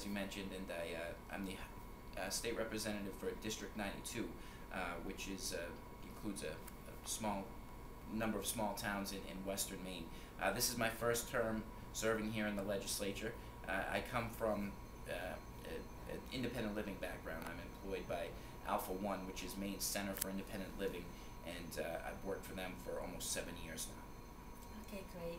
as you mentioned, and I'm the state representative for District 92, which is includes a small number of small towns in western Maine. This is my first term serving here in the legislature. I come from an independent living background. I'm employed by Alpha One, which is Maine's Center for Independent Living, and I've worked for them for almost 7 years now. Okay, great.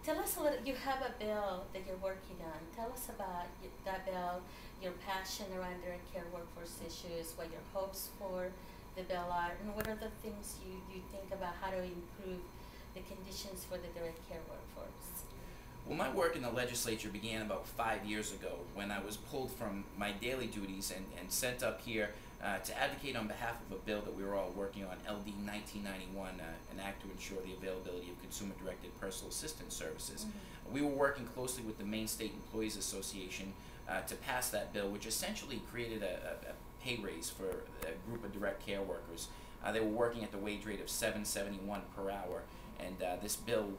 Tell us a little, you have a bill that you're working on. Tell us about that bill, your passion around direct care workforce issues, what your hopes for the bill are, and what are the things you think about how to improve the conditions for the direct care workforce. Well, my work in the legislature began about 5 years ago when I was pulled from my daily duties and sent up here to advocate on behalf of a bill that we were all working on, LD 1991, an act to ensure the availability of consumer-directed personal assistance services. Mm-hmm. We were working closely with the Maine State Employees Association to pass that bill, which essentially created a pay raise for a group of direct care workers. They were working at the wage rate of $7.71 per hour, and this bill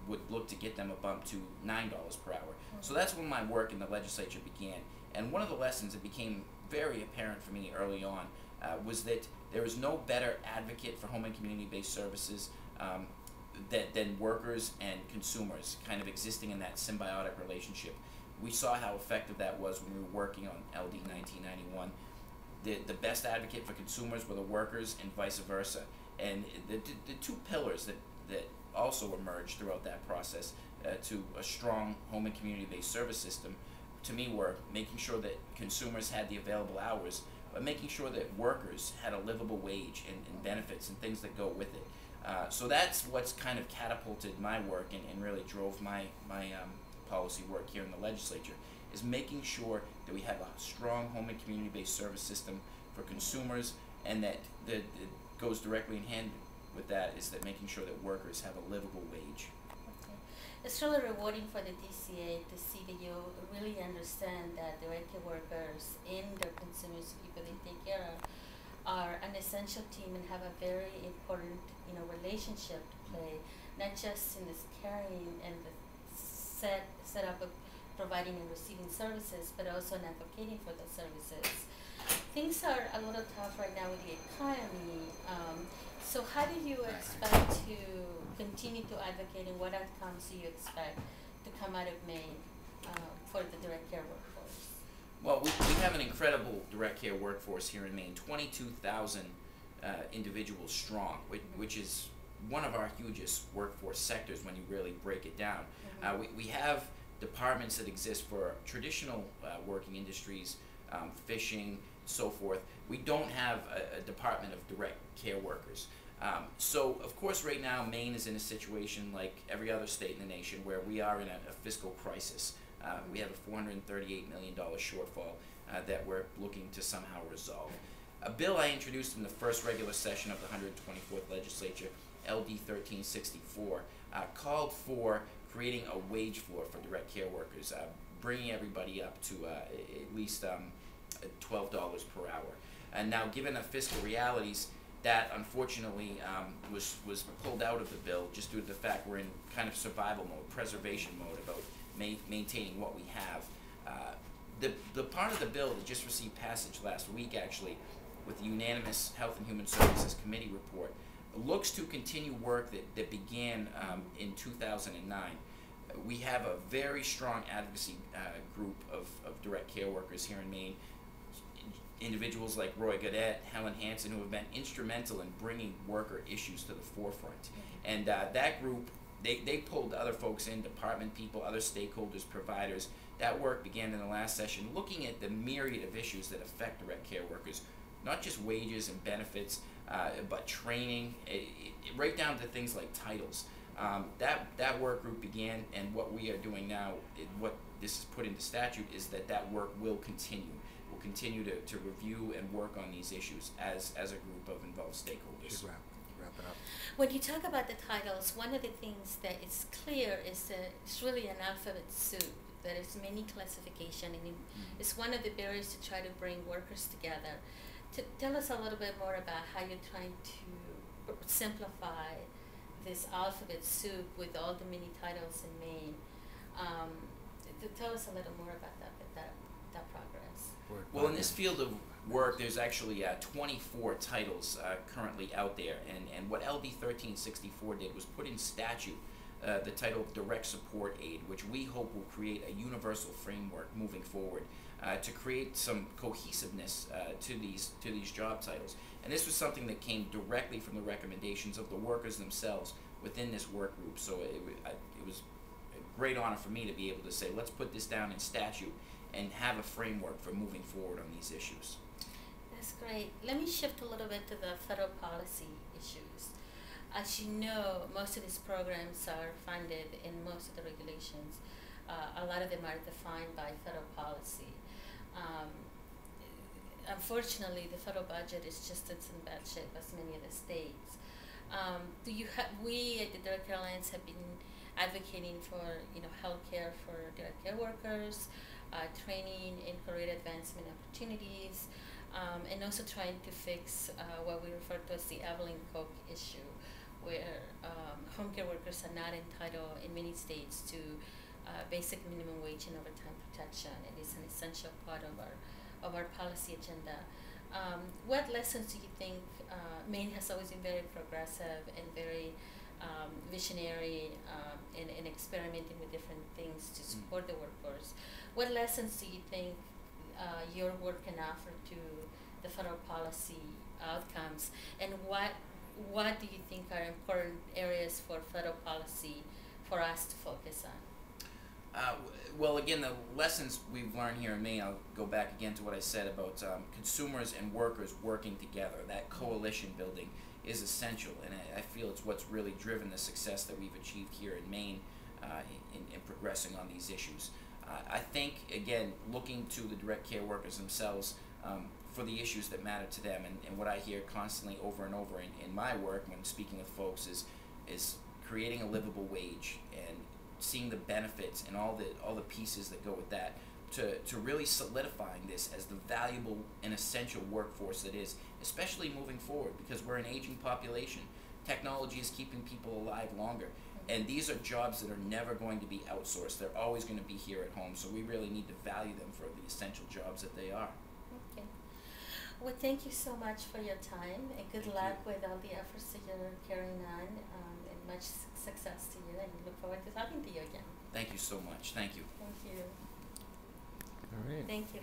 would look to get them a bump to $9 per hour. Mm-hmm. So that's when my work in the legislature began. And one of the lessons that became very apparent for me early on was that there is no better advocate for home and community-based services than workers and consumers kind of existing in that symbiotic relationship. We saw how effective that was when we were working on LD 1991. The best advocate for consumers were the workers and vice versa. And the two pillars that also emerged throughout that process to a strong home and community-based service system, to me, were making sure that consumers had the available hours, but making sure that workers had a livable wage and benefits and things that go with it. So that's what's kind of catapulted my work and really drove my policy work here in the legislature, is making sure that we have a strong home and community-based service system for consumers, and that it goes directly in hand with that is that making sure that workers have a livable wage. Okay. It's really rewarding for the DCA to see that you really understand that direct care workers and their consumers, people they take care of, are an essential team and have a very important, relationship to play, not just in this caring and the setup of providing and receiving services, but also in advocating for those services. Things are a little tough right now with the economy. So how do you expect to continue to advocate, and what outcomes do you expect to come out of Maine for the direct care workforce? Well, we have an incredible direct care workforce here in Maine, 22,000 individuals strong, which is one of our hugest workforce sectors when you really break it down. Mm-hmm. We have departments that exist for traditional working industries, fishing, so forth. We don't have a department of direct care workers. So, of course, right now, Maine is in a situation like every other state in the nation where we are in a fiscal crisis. We have a $438 million shortfall that we're looking to somehow resolve. A bill I introduced in the first regular session of the 124th legislature, LD 1364, called for creating a wage floor for direct care workers, bringing everybody up to at least $12 per hour. And now, given the fiscal realities, that unfortunately was pulled out of the bill just due to the fact we're in kind of survival mode, preservation mode about maintaining what we have. The part of the bill that just received passage last week, actually, with the unanimous Health and Human Services Committee report, looks to continue work that began in 2009. We have a very strong advocacy group of direct care workers here in Maine. Individuals like Roy Godet, Helen Hansen, who have been instrumental in bringing worker issues to the forefront. Mm-hmm. And that group, they pulled other folks in, department people, other stakeholders, providers. That work began in the last session, looking at the myriad of issues that affect direct care workers, not just wages and benefits, but training, right down to things like titles. That work group began, and what we are doing now, what this is put into statute, is that work will continue. We'll continue to review and work on these issues as a group of involved stakeholders. Wrap it up. When you talk about the titles, one of the things that is clear is that it's really an alphabet soup. There is many classification, and it's one of the barriers to try to bring workers together. Tell us a little bit more about how you're trying to simplify this alphabet soup with all the many titles in Maine. Tell us a little more about that. this field of work, there's actually 24 titles currently out there, and what LD 1364 did was put in statute the title of Direct Support Aid, which we hope will create a universal framework moving forward to create some cohesiveness to these job titles. And this was something that came directly from the recommendations of the workers themselves within this work group. So it was a great honor for me to be able to say, let's put this down in statute and have a framework for moving forward on these issues. That's great. Let me shift a little bit to the federal policy issues. As you know, most of these programs are funded in most of the regulations. A lot of them are defined by federal policy. Unfortunately, the federal budget is just in bad shape as many of the states. We at the Direct Care Alliance have been advocating for healthcare for direct care workers, training and career advancement opportunities, and also trying to fix what we refer to as the Evelyn Cook issue, where home care workers are not entitled in many states to basic minimum wage and overtime protection. It is an essential part of our policy agenda. What lessons do you think Maine has always been very progressive and very visionary in experimenting with different things to support the workforce? What lessons do you think your work can offer to the federal policy outcomes, and what do you think are important areas for federal policy for us to focus on? Well, again, the lessons we've learned here in Maine, I'll go back again to what I said about consumers and workers working together. That coalition building is essential, and I feel it's what's really driven the success that we've achieved here in Maine in progressing on these issues. I think, again, looking to the direct care workers themselves for the issues that matter to them, and what I hear constantly over and over in my work when speaking with folks is creating a livable wage and seeing the benefits and all the pieces that go with that to really solidifying this as the valuable and essential workforce that is, especially moving forward, because we're an aging population. Technology is keeping people alive longer, and these are jobs that are never going to be outsourced. They're always going to be here at home, so we really need to value them for the essential jobs that they are. Okay. Well, thank you so much for your time, and good luck with all the efforts that you're carrying on, and much success to you, and we look forward to talking to you again. Thank you so much. Thank you. Thank you. All right. Thank you.